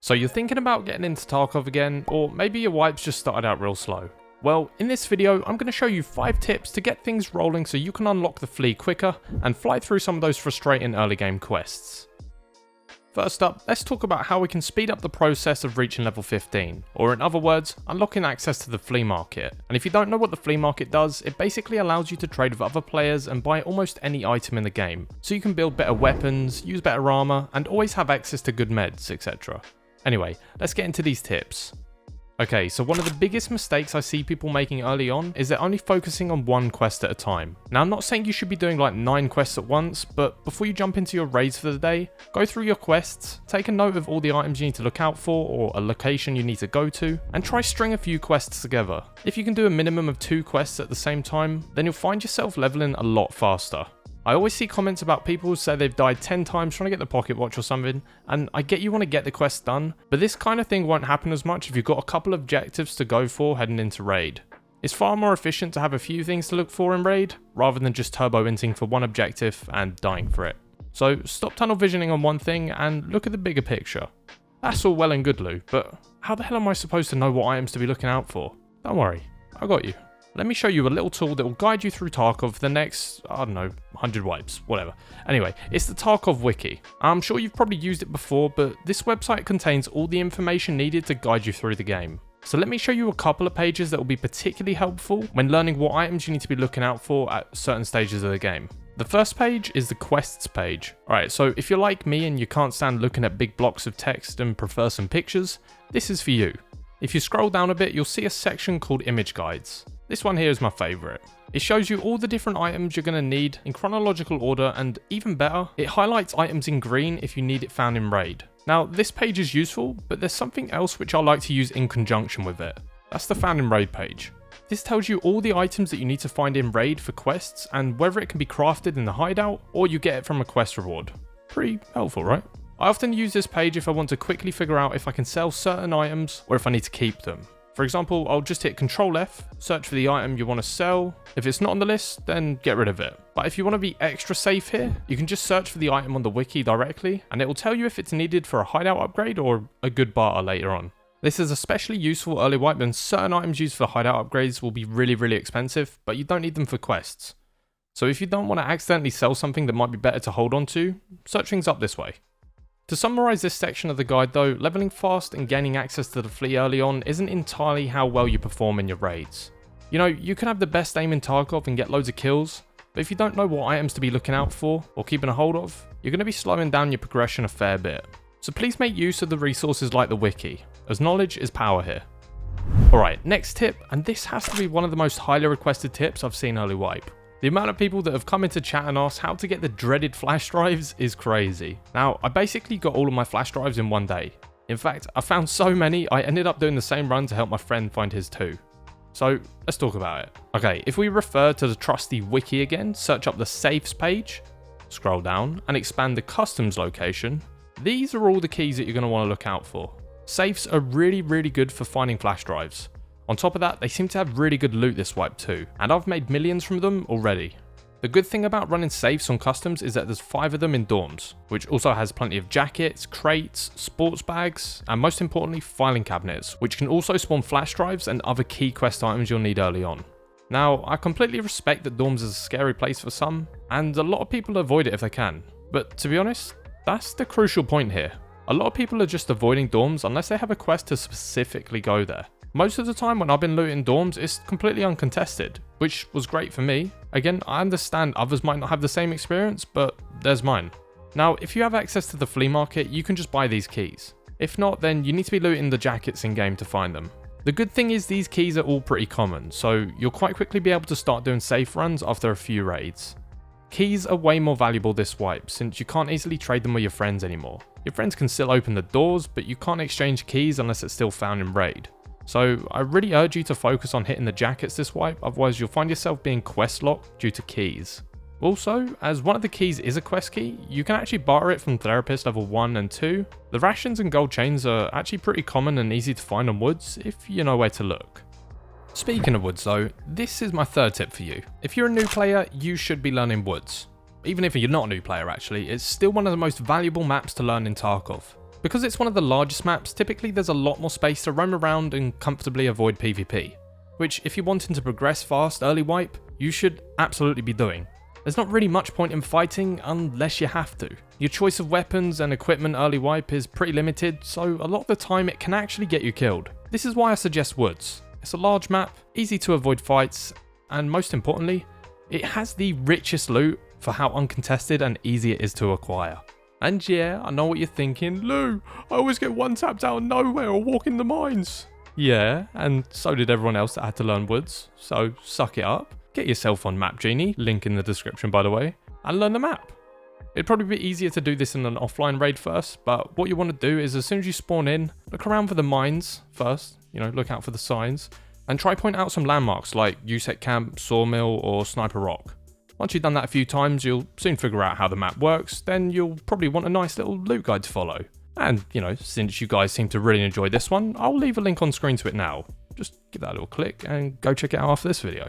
So you're thinking about getting into Tarkov again, or maybe your wipes just started out real slow. Well, in this video, I'm going to show you 5 tips to get things rolling so you can unlock the flea quicker and fly through some of those frustrating early game quests. First up, let's talk about how we can speed up the process of reaching level 15, or in other words, unlocking access to the flea market. And if you don't know what the flea market does, it basically allows you to trade with other players and buy almost any item in the game, so you can build better weapons, use better armor, and always have access to good meds, etc. Anyway, let's get into these tips. Okay, so one of the biggest mistakes I see people making early on is they're only focusing on one quest at a time. Now, I'm not saying you should be doing like 9 quests at once, but before you jump into your raids for the day, go through your quests, take a note of all the items you need to look out for or a location you need to go to, and try string a few quests together. If you can do a minimum of 2 quests at the same time, then you'll find yourself leveling a lot faster. I always see comments about people who say they've died 10 times trying to get the pocket watch or something, and I get you want to get the quest done, but this kind of thing won't happen as much if you've got a couple of objectives to go for heading into raid. It's far more efficient to have a few things to look for in raid, rather than just turbo-inting for one objective and dying for it. So stop tunnel visioning on one thing and look at the bigger picture. That's all well and good, Lou, but how the hell am I supposed to know what items to be looking out for? Don't worry, I got you. Let me show you a little tool that will guide you through Tarkov for the next, I don't know, 100 wipes, whatever. Anyway, it's the Tarkov wiki. I'm sure you've probably used it before, but this website contains all the information needed to guide you through the game. So let me show you a couple of pages that will be particularly helpful when learning what items you need to be looking out for at certain stages of the game. The first page is the quests page. Alright, so if you're like me and you can't stand looking at big blocks of text and prefer some pictures, this is for you. If you scroll down a bit, you'll see a section called image guides. This one here is my favourite. It shows you all the different items you're going to need in chronological order, and even better, it highlights items in green if you need it found in raid. Now, this page is useful, but there's something else which I like to use in conjunction with it. That's the found in raid page. This tells you all the items that you need to find in raid for quests, and whether it can be crafted in the hideout, or you get it from a quest reward. Pretty helpful, right? I often use this page if I want to quickly figure out if I can sell certain items, or if I need to keep them. For example, I'll just hit Ctrl F, search for the item you want to sell. If it's not on the list, then get rid of it. But if you want to be extra safe here, you can just search for the item on the wiki directly, and it will tell you if it's needed for a hideout upgrade or a good barter later on. This is especially useful early wipe when certain items used for hideout upgrades will be really expensive, but you don't need them for quests. So if you don't want to accidentally sell something that might be better to hold on to, search things up this way. To summarise this section of the guide though, leveling fast and gaining access to the flea early on isn't entirely how well you perform in your raids. You know, you can have the best aim in Tarkov and get loads of kills, but if you don't know what items to be looking out for or keeping a hold of, you're going to be slowing down your progression a fair bit. So please make use of the resources like the wiki, as knowledge is power here. Alright, next tip, and this has to be one of the most highly requested tips I've seen early wipe. The amount of people that have come into chat and asked how to get the dreaded flash drives is crazy. Now, I basically got all of my flash drives in one day. In fact, I found so many, I ended up doing the same run to help my friend find his too. So, let's talk about it. Okay, if we refer to the trusty wiki again, search up the safes page, scroll down, and expand the customs location, these are all the keys that you're going to want to look out for. Safes are really good for finding flash drives. On top of that, they seem to have really good loot this wipe too, and I've made millions from them already. The good thing about running safes on customs is that there's 5 of them in dorms, which also has plenty of jackets, crates, sports bags, and most importantly filing cabinets, which can also spawn flash drives and other key quest items you'll need early on. Now, I completely respect that dorms is a scary place for some, and a lot of people avoid it if they can, but to be honest, that's the crucial point here. A lot of people are just avoiding dorms unless they have a quest to specifically go there. Most of the time when I've been looting dorms, it's completely uncontested, which was great for me. Again, I understand others might not have the same experience, but there's mine. Now, if you have access to the flea market, you can just buy these keys. If not, then you need to be looting the jackets in game to find them. The good thing is these keys are all pretty common, so you'll quite quickly be able to start doing safe runs after a few raids. Keys are way more valuable this wipe, since you can't easily trade them with your friends anymore. Your friends can still open the doors, but you can't exchange keys unless it's still found in raid. So I really urge you to focus on hitting the jackets this wipe, otherwise you'll find yourself being quest locked due to keys. Also, as one of the keys is a quest key, you can actually barter it from therapist level 1 and 2. The rations and gold chains are actually pretty common and easy to find on woods if you know where to look. Speaking of woods though, this is my third tip for you. If you're a new player, you should be learning woods. Even if you're not a new player actually, it's still one of the most valuable maps to learn in Tarkov. Because it's one of the largest maps, typically there's a lot more space to roam around and comfortably avoid PvP, which if you're wanting to progress fast early wipe, you should absolutely be doing. There's not really much point in fighting unless you have to. Your choice of weapons and equipment early wipe is pretty limited, so a lot of the time it can actually get you killed. This is why I suggest Woods. It's a large map, easy to avoid fights, and most importantly, it has the richest loot for how uncontested and easy it is to acquire. And yeah, I know what you're thinking, Lou, I always get one-tapped out of nowhere or walk in the mines. Yeah, and so did everyone else that had to learn Woods, so suck it up. Get yourself on Map Genie, link in the description by the way, and learn the map. It'd probably be easier to do this in an offline raid first, but what you want to do is as soon as you spawn in, look around for the mines first, look out for the signs, and try point out some landmarks like USEC Camp, Sawmill, or Sniper Rock. Once you've done that a few times, you'll soon figure out how the map works, then you'll probably want a nice little loot guide to follow. And, since you guys seem to really enjoy this one, I'll leave a link on screen to it now. Just give that a little click and go check it out after this video.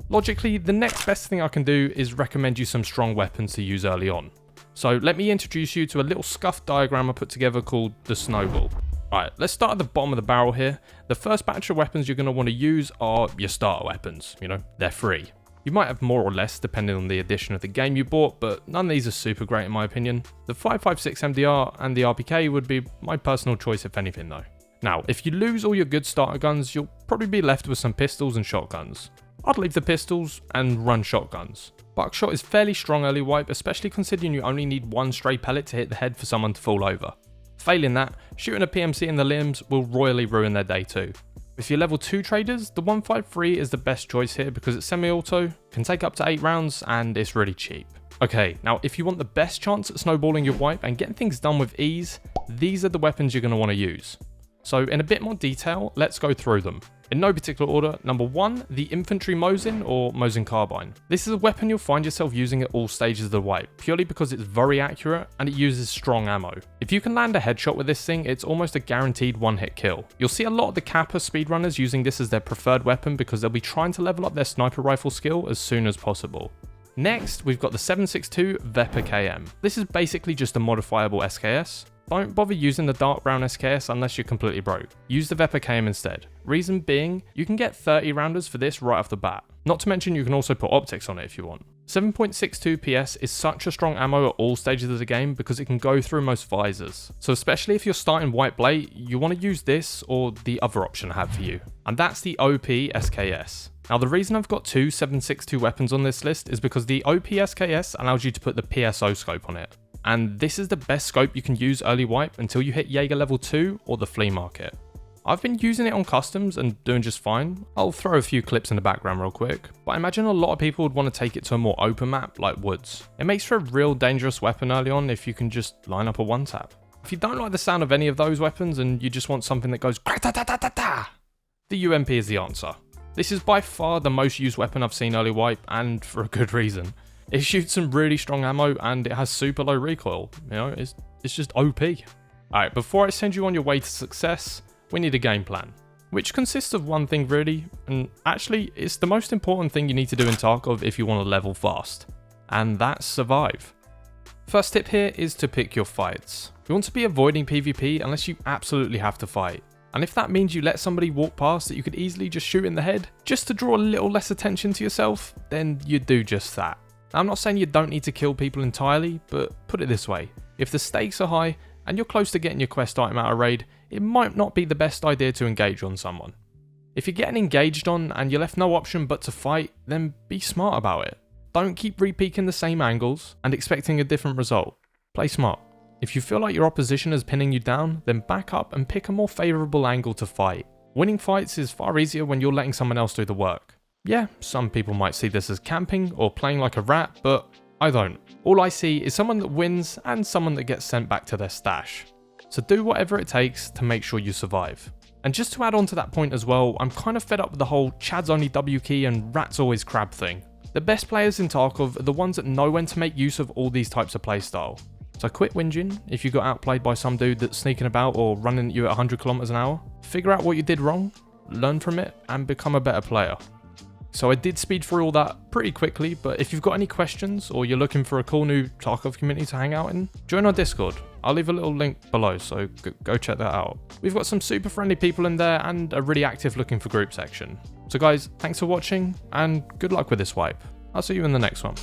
Logically, the next best thing I can do is recommend you some strong weapons to use early on. So let me introduce you to a little scuffed diagram I put together called the Snowball. Alright, let's start at the bottom of the barrel here. The first batch of weapons you're going to want to use are your starter weapons, they're free. You might have more or less depending on the edition of the game you bought, but none of these are super great in my opinion. The 5.56 MDR and the RPK would be my personal choice if anything though. Now, if you lose all your good starter guns, you'll probably be left with some pistols and shotguns. I'd leave the pistols and run shotguns. Buckshot is fairly strong early wipe, especially considering you only need one stray pellet to hit the head for someone to fall over. Failing that, shooting a PMC in the limbs will royally ruin their day too. If you're level 2 traders, the 153 is the best choice here because it's semi-auto, can take up to 8 rounds, and it's really cheap. Okay, now if you want the best chance at snowballing your wipe and getting things done with ease, these are the weapons you're going to want to use. So in a bit more detail, let's go through them. In no particular order, number 1, the Infantry Mosin or Mosin Carbine. This is a weapon you'll find yourself using at all stages of the wipe, purely because it's very accurate and it uses strong ammo. If you can land a headshot with this thing, it's almost a guaranteed one-hit kill. You'll see a lot of the Kappa speedrunners using this as their preferred weapon because they'll be trying to level up their sniper rifle skill as soon as possible. Next, we've got the 7.62 Vepa KM. This is basically just a modifiable SKS. Don't bother using the dark brown SKS unless you're completely broke. Use the Vepa KM instead. Reason being, you can get 30 rounders for this right off the bat. Not to mention you can also put optics on it if you want. 7.62 PS is such a strong ammo at all stages of the game because it can go through most visors. So especially if you're starting White Blade, you want to use this or the other option I have for you. And that's the OP SKS. Now the reason I've got two 7.62 weapons on this list is because the OP SKS allows you to put the PSO scope on it. And this is the best scope you can use early wipe until you hit Jaeger level 2 or the flea market. I've been using it on customs and doing just fine. I'll throw a few clips in the background real quick, but I imagine a lot of people would want to take it to a more open map like Woods. It makes for a real dangerous weapon early on if you can just line up a one tap. If you don't like the sound of any of those weapons and you just want something that goes the UMP is the answer. This is by far the most used weapon I've seen early wipe, and for a good reason. It shoots some really strong ammo and it has super low recoil, it's just OP. Alright, before I send you on your way to success, we need a game plan, which consists of one thing really, and actually it's the most important thing you need to do in Tarkov if you want to level fast, and that's survive. First tip here is to pick your fights. You want to be avoiding PvP unless you absolutely have to fight. And if that means you let somebody walk past that you could easily just shoot in the head, just to draw a little less attention to yourself, then you do just that. Now, I'm not saying you don't need to kill people entirely, but put it this way, if the stakes are high and you're close to getting your quest item out of raid, it might not be the best idea to engage on someone. If you're getting engaged on and you're left no option but to fight, then be smart about it. Don't keep repeaking the same angles and expecting a different result. Play smart. If you feel like your opposition is pinning you down, then back up and pick a more favourable angle to fight. Winning fights is far easier when you're letting someone else do the work. Yeah, some people might see this as camping or playing like a rat, but I don't. All I see is someone that wins and someone that gets sent back to their stash. So do whatever it takes to make sure you survive. And just to add on to that point as well, I'm kind of fed up with the whole Chad's only W key and rat's always crab thing. The best players in Tarkov are the ones that know when to make use of all these types of playstyle. So quit whinging if you got outplayed by some dude that's sneaking about or running at you at 100 kilometers an hour. Figure out what you did wrong, learn from it, and become a better player. So I did speed through all that pretty quickly, but if you've got any questions or you're looking for a cool new Tarkov community to hang out in, join our Discord. I'll leave a little link below, so go check that out. We've got some super friendly people in there and a really active looking for group section. So guys, thanks for watching and good luck with this wipe. I'll see you in the next one.